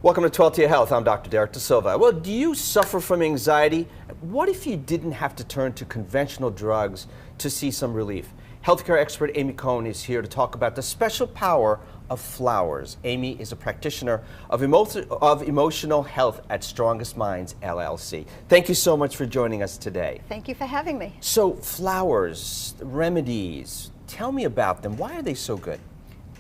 Welcome to 12 to Your Health. I'm Dr. Derek De Silva. Well, do you suffer from anxiety? What if you didn't have to turn to conventional drugs to see some relief? Healthcare expert Amy Cohen is here to talk about the special power of flowers. Amy is a practitioner of emotional health at Strongest Minds, LLC. Thank you so much for joining us today. Thank you for having me. So, flowers, remedies, tell me about them. Why are they so good?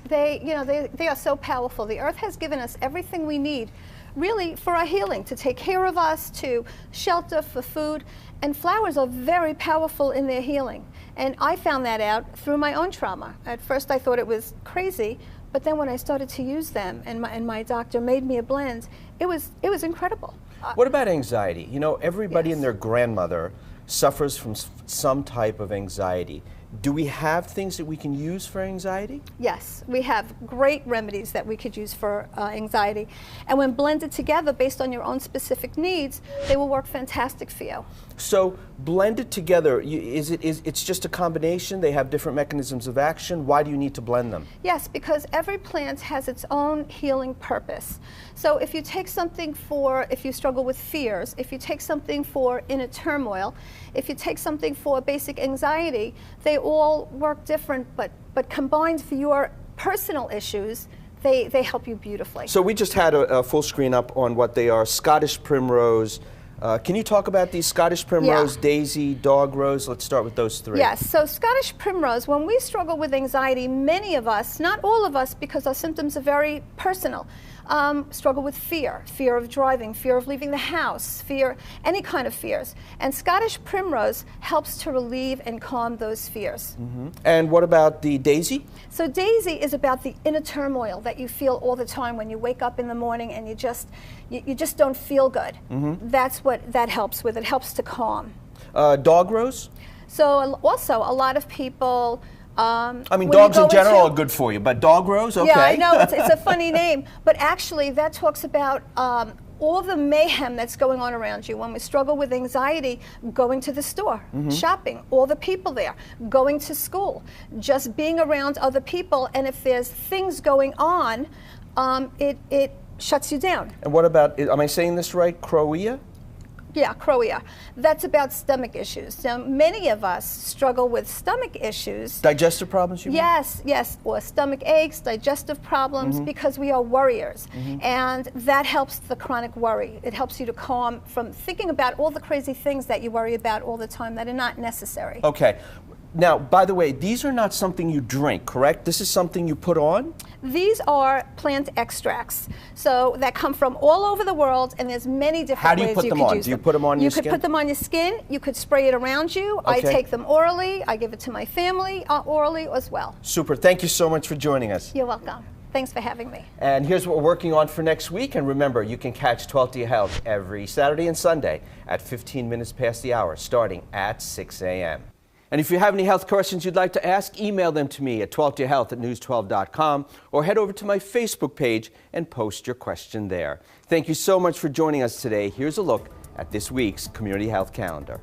They are so powerful. The earth has given us everything we need, really, for our healing, to take care of us, to shelter, for food. And flowers are very powerful in their healing. And I found that out through my own trauma. At first I thought it was crazy, but then when I started to use them and my doctor made me a blend, it was incredible. What about anxiety? You know, everybody Yes. and their grandmother suffers from some type of anxiety. Do we have things that we can use for anxiety? Yes, we have great remedies that we could use for anxiety. And when blended together based on your own specific needs, they will work fantastic for you. So blended together, it's just a combination? They have different mechanisms of action? Why do you need to blend them? Yes, because every plant has its own healing purpose. So if you take something for, if you struggle with fears, if you take something for inner turmoil, if you take something for basic anxiety, they all work different, but combined for your personal issues, they help you beautifully. So we just had a full screen up on what they are. Scottish primrose. Can you talk about these? Scottish primrose, Yeah. daisy, dog rose? Let's start with those three. Yes, so Scottish primrose, when we struggle with anxiety, many of us, not all of us because our symptoms are very personal, struggle with fear of driving, fear of leaving the house, any kind of fears. And Scottish primrose helps to relieve and calm those fears. Mm-hmm. And what about the daisy? So daisy is about the inner turmoil that you feel all the time when you wake up in the morning and you just don't feel good. Mm-hmm. That's what that helps with. It helps to calm. Dog rose? So also a lot of people, I mean, dogs in general are good for you, but dog rose, okay. Yeah, I know, it's a funny name, but actually that talks about all the mayhem that's going on around you. When we struggle with anxiety, going to the store, shopping, all the people there, going to school, just being around other people, and if there's things going on, it shuts you down. And what about, am I saying this right, crowea? Yeah, crowea. That's about stomach issues. So many of us struggle with stomach issues. Digestive problems, you mean? Yes, or stomach aches, digestive problems, because we are worriers. And that helps the chronic worry. It helps you to calm from thinking about all the crazy things that you worry about all the time that are not necessary. Okay. Now, by the way, these are not something you drink, correct? This is something you put on? These are plant extracts, so that come from all over the world, and there's many different How do you ways put you them could on? use Do you them. put them on your skin? You could put them on your skin. You could spray it around you. I Okay. take them orally. I give it to my family orally as well. Super. Thank you so much for joining us. You're welcome. Thanks for having me. And here's what we're working on for next week. And remember, you can catch 12 to Your Health every Saturday and Sunday at 15 minutes past the hour, starting at 6 a.m. And if you have any health questions you'd like to ask, email them to me at 12toyourhealth@news12.com or head over to my Facebook page and post your question there. Thank you so much for joining us today. Here's a look at this week's Community Health Calendar.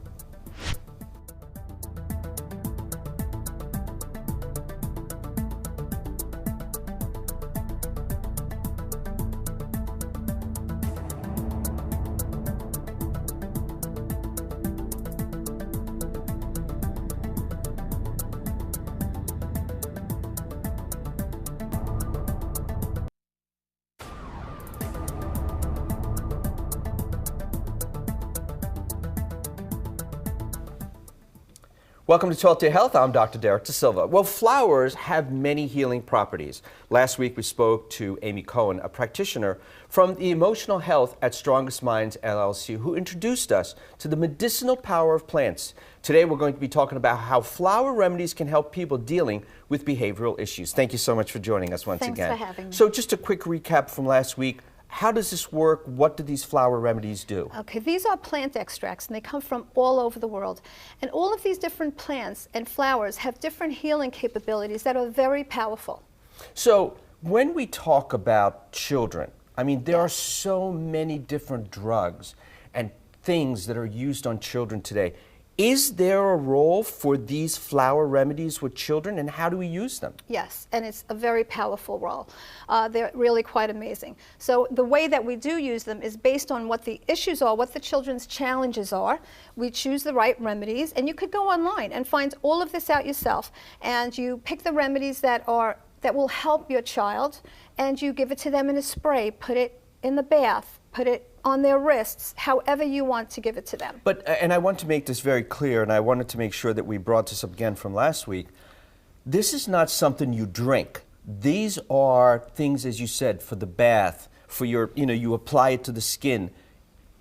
Welcome to 12 to Your Health. I'm Dr. Derek De Silva. Well, flowers have many healing properties. Last week we spoke to Amy Cohen, a practitioner from the Emotional Health at Strongest Minds, LLC, who introduced us to the medicinal power of plants. Today we're going to be talking about how flower remedies can help people dealing with behavioral issues. Thank you so much for joining us once again. Thanks for having me. So just a quick recap from last week. How does this work? What do these flower remedies do? Okay, these are plant extracts, and they come from all over the world. And all of these different plants and flowers have different healing capabilities that are very powerful. So when we talk about children, I mean, there are so many different drugs and things that are used on children today. Is there a role for these flower remedies with children, and how do we use them? Yes, and it's a very powerful role. They're really quite amazing. So the way that we do use them is based on what the issues are, what the children's challenges are. We choose the right remedies, and you could go online and find all of this out yourself. And you pick the remedies that will help your child, and you give it to them in a spray, put it in the bath, put it on their wrists, however you want to give it to them. But, and I want to make this very clear, and I wanted to make sure that we brought this up again from last week. This is not something you drink. These are things, as you said, for the bath, for your, you apply it to the skin.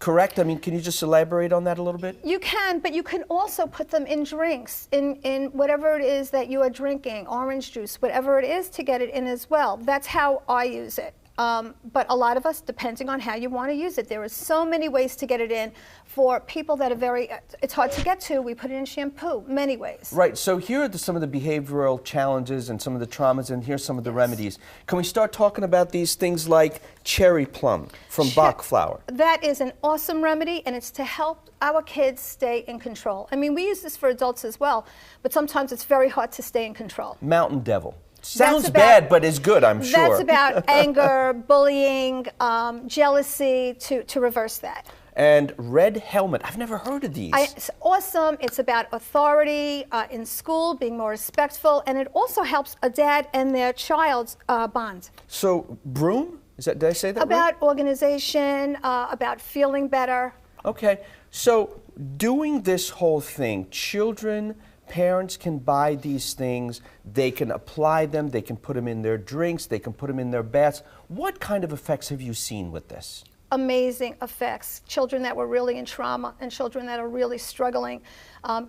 Correct? I mean, can you just elaborate on that a little bit? You can, but you can also put them in drinks, in whatever it is that you are drinking, orange juice, whatever it is, to get it in as well. That's how I use it. But a lot of us, depending on how you want to use it, there are so many ways to get it in. For people that are it's hard to get to, we put it in shampoo, many ways. Right, so here are some of the behavioral challenges and some of the traumas, and here's some of the remedies. Can we start talking about these things like cherry plum from Bach flower? That is an awesome remedy, and it's to help our kids stay in control. I mean, we use this for adults as well, but sometimes it's very hard to stay in control. Mountain devil. Sounds bad, but is good, I'm sure. That's about anger, bullying, jealousy, to reverse that. And red helmet. I've never heard of these. It's awesome. It's about authority in school, being more respectful, and it also helps a dad and their child's bond. So broom? Did I say that about right? Organization, about feeling better. Okay. So doing this whole thing, parents can buy these things, they can apply them, they can put them in their drinks, they can put them in their baths. What kind of effects have you seen with this? Amazing effects. Children that were really in trauma and children that are really struggling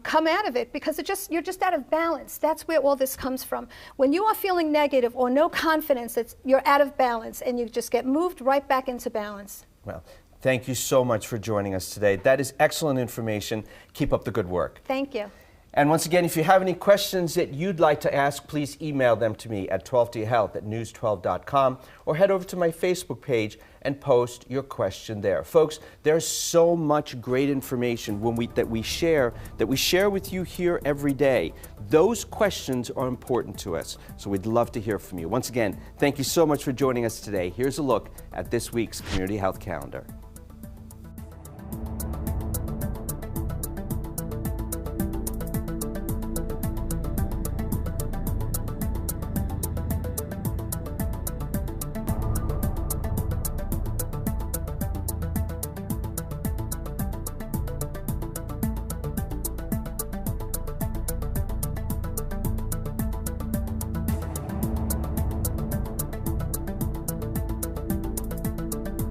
come out of it because you're just out of balance. That's where all this comes from. When you are feeling negative or no confidence, you're out of balance and you just get moved right back into balance. Well, thank you so much for joining us today. That is excellent information. Keep up the good work. Thank you. And once again, if you have any questions that you'd like to ask, please email them to me at 12dhealth@news12.com or head over to my Facebook page and post your question there. Folks, there's so much great information that we share with you here every day. Those questions are important to us, so we'd love to hear from you. Once again, thank you so much for joining us today. Here's a look at this week's Community Health Calendar.